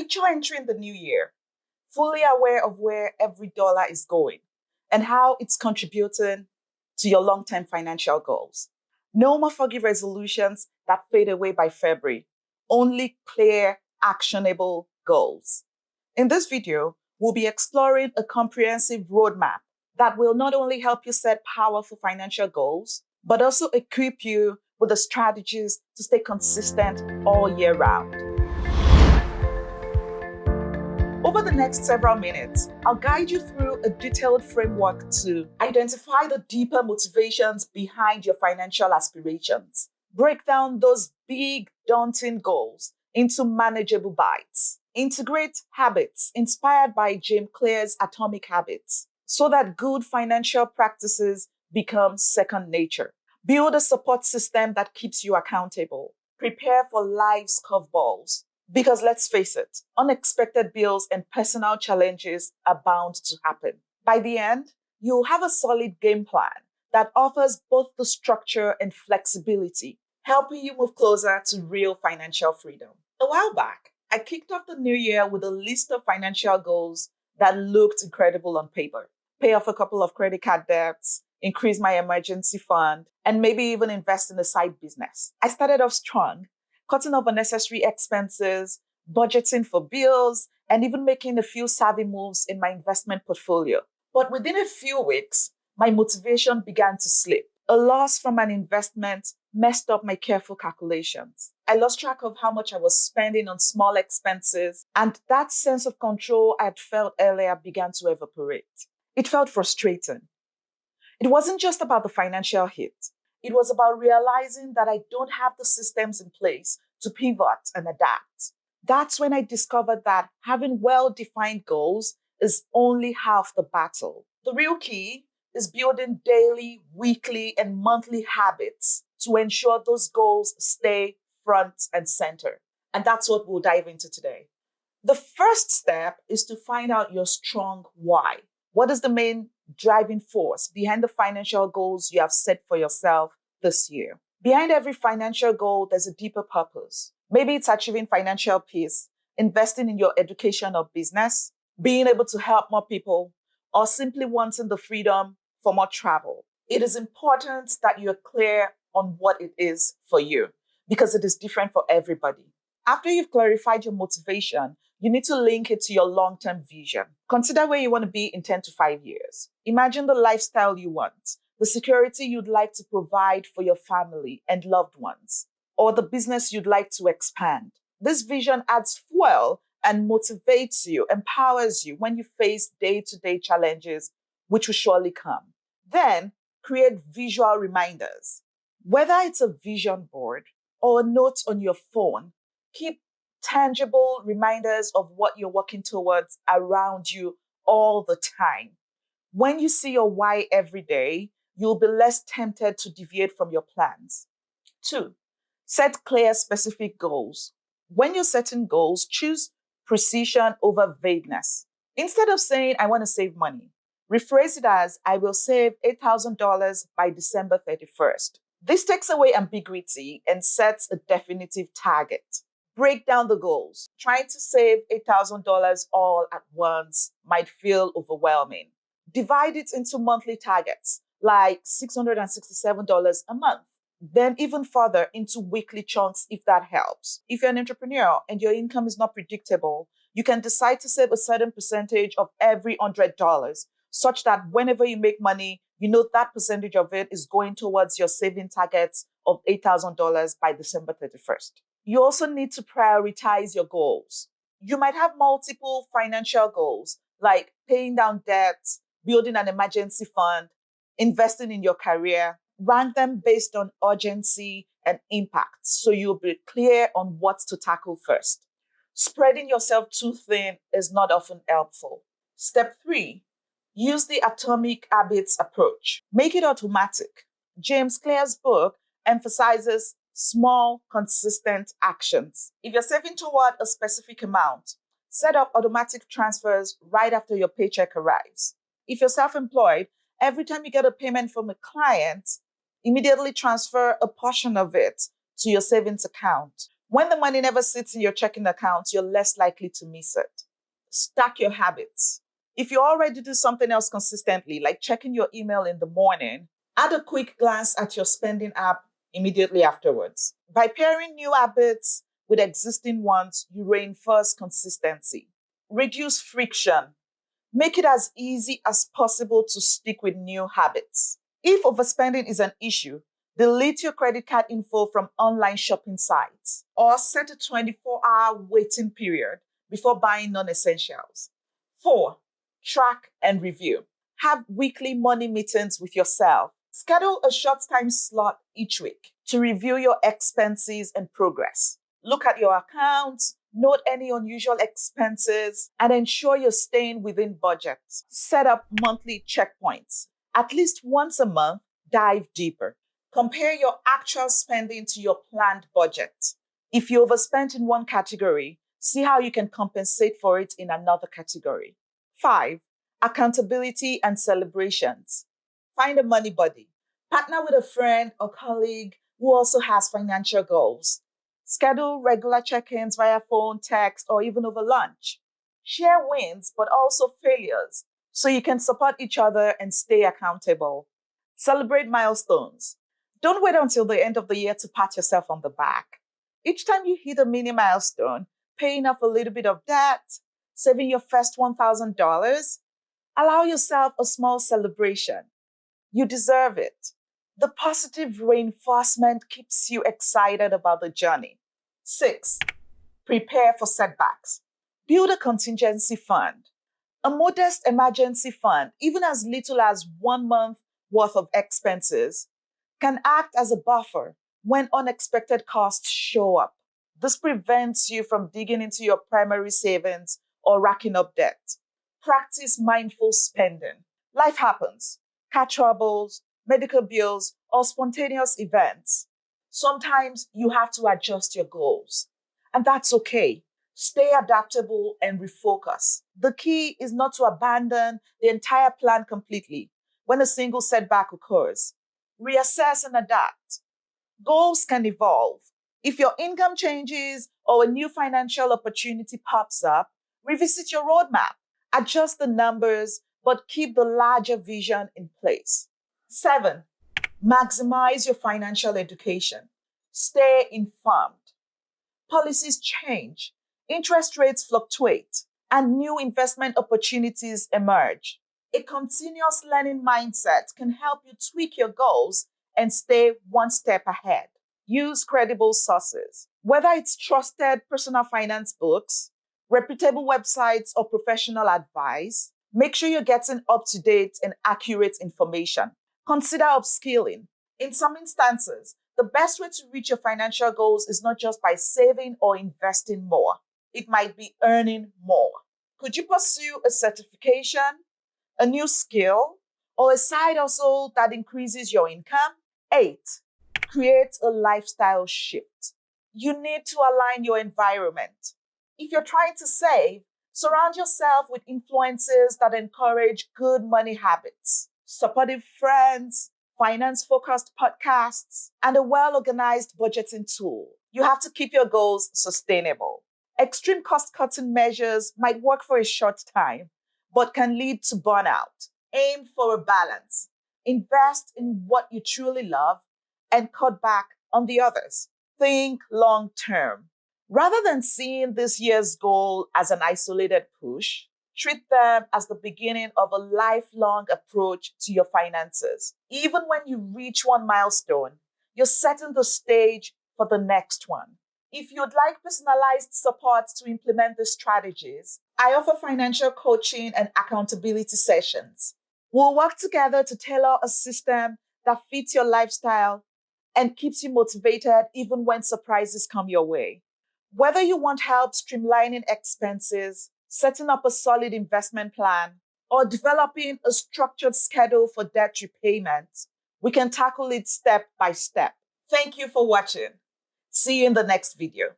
Picture entering the new year, fully aware of where every dollar is going and how it's contributing to your long-term financial goals. No more foggy resolutions that fade away by February, only clear, actionable goals. In this video, we'll be exploring a comprehensive roadmap that will not only help you set powerful financial goals, but also equip you with the strategies to stay consistent all year round. Over the next several minutes, I'll guide you through a detailed framework to identify the deeper motivations behind your financial aspirations, break down those big, daunting goals into manageable bites, integrate habits inspired by James Clear's Atomic Habits so that good financial practices become second nature, build a support system that keeps you accountable, prepare for life's curveballs. Because let's face it, unexpected bills and personal challenges are bound to happen. By the end, you'll have a solid game plan that offers both the structure and flexibility, helping you move closer to real financial freedom. A while back, I kicked off the new year with a list of financial goals that looked incredible on paper. Pay off a couple of credit card debts, increase my emergency fund, and maybe even invest in a side business. I started off strong, cutting off unnecessary expenses, budgeting for bills, and even making a few savvy moves in my investment portfolio. But within a few weeks, my motivation began to slip. A loss from an investment messed up my careful calculations. I lost track of how much I was spending on small expenses, and that sense of control I had felt earlier began to evaporate. It felt frustrating. It wasn't just about the financial hit. It was about realizing that I don't have the systems in place to pivot and adapt. That's when I discovered that having well-defined goals is only half the battle. The real key is building daily, weekly, and monthly habits to ensure those goals stay front and center. And that's what we'll dive into today. The first step is to find out your strong why. What is the main driving force behind the financial goals you have set for yourself this year? Behind every financial goal, there's a deeper purpose. Maybe it's achieving financial peace, investing in your education or business, being able to help more people, or simply wanting the freedom for more travel. It is important that you're clear on what it is for you because it is different for everybody. After you've clarified your motivation, you need to link it to your long-term vision. Consider where you want to be in 10 to 5 years. Imagine the lifestyle you want, the security you'd like to provide for your family and loved ones, or the business you'd like to expand. This vision adds fuel and motivates you, empowers you when you face day-to-day challenges, which will surely come. Then, create visual reminders. Whether it's a vision board or a note on your phone, keep tangible reminders of what you're working towards around you all the time. When you see your why every day, you'll be less tempted to deviate from your plans. 2, set clear, specific goals. When you're setting goals, choose precision over vagueness. Instead of saying, I want to save money, rephrase it as, I will save $8,000 by December 31st. This takes away ambiguity and sets a definitive target. Break down the goals. Trying to save $8,000 all at once might feel overwhelming. Divide it into monthly targets, like $667 a month. Then even further into weekly chunks if that helps. If you're an entrepreneur and your income is not predictable, you can decide to save a certain percentage of every $100, such that whenever you make money, you know that percentage of it is going towards your saving targets of $8,000 by December 31st. You also need to prioritize your goals. You might have multiple financial goals, like paying down debt, building an emergency fund, investing in your career. Rank them based on urgency and impact, so you'll be clear on what to tackle first. Spreading yourself too thin is not often helpful. Step 3, use the Atomic Habits approach. Make it automatic. James Clear's book emphasizes small, consistent actions. If you're saving toward a specific amount, set up automatic transfers right after your paycheck arrives. If you're self-employed, every time you get a payment from a client, immediately transfer a portion of it to your savings account. When the money never sits in your checking account, you're less likely to miss it. Stack your habits. If you already do something else consistently, like checking your email in the morning, add a quick glance at your spending app immediately afterwards. By pairing new habits with existing ones, you reinforce consistency. Reduce friction. Make it as easy as possible to stick with new habits. If overspending is an issue, delete your credit card info from online shopping sites or set a 24-hour waiting period before buying non-essentials. 4. Track and review. Have weekly money meetings with yourself. Schedule a short time slot each week to review your expenses and progress. Look at your accounts, note any unusual expenses, and ensure you're staying within budget. Set up monthly checkpoints. At least once a month, dive deeper. Compare your actual spending to your planned budget. If you overspent in one category, see how you can compensate for it in another category. 5. Accountability and celebrations. Find a money buddy. Partner with a friend or colleague who also has financial goals. Schedule regular check-ins via phone, text, or even over lunch. Share wins, but also failures, so you can support each other and stay accountable. Celebrate milestones. Don't wait until the end of the year to pat yourself on the back. Each time you hit a mini milestone, paying off a little bit of debt, saving your first $1,000, allow yourself a small celebration. You deserve it. The positive reinforcement keeps you excited about the journey. 6. Prepare for setbacks. Build a contingency fund. A modest emergency fund, even as little as 1 month worth of expenses, can act as a buffer when unexpected costs show up. This prevents you from digging into your primary savings or racking up debt. Practice mindful spending. Life happens. Car troubles, medical bills, or spontaneous events. Sometimes you have to adjust your goals, and that's okay. Stay adaptable and refocus. The key is not to abandon the entire plan completely when a single setback occurs. Reassess and adapt. Goals can evolve. If your income changes or a new financial opportunity pops up, revisit your roadmap. Adjust the numbers, but keep the larger vision in place. 7. Maximize your financial education. Stay informed. Policies change, interest rates fluctuate, and new investment opportunities emerge. A continuous learning mindset can help you tweak your goals and stay one step ahead. Use credible sources. Whether it's trusted personal finance books, reputable websites, or professional advice, make sure you're getting up-to-date and accurate information. Consider upskilling. In some instances, the best way to reach your financial goals is not just by saving or investing more. It might be earning more. Could you pursue a certification, a new skill, or a side hustle that increases your income? 8. Create a lifestyle shift. You need to align your environment. If you're trying to save, surround yourself with influences that encourage good money habits, supportive friends, finance-focused podcasts, and a well-organized budgeting tool. You have to keep your goals sustainable. Extreme cost-cutting measures might work for a short time, but can lead to burnout. Aim for a balance. Invest in what you truly love and cut back on the others. Think long-term. Rather than seeing this year's goal as an isolated push, treat them as the beginning of a lifelong approach to your finances. Even when you reach one milestone, you're setting the stage for the next one. If you'd like personalized support to implement these strategies, I offer financial coaching and accountability sessions. We'll work together to tailor a system that fits your lifestyle and keeps you motivated even when surprises come your way. Whether you want help streamlining expenses, setting up a solid investment plan, or developing a structured schedule for debt repayment, we can tackle it step by step. Thank you for watching. See you in the next video.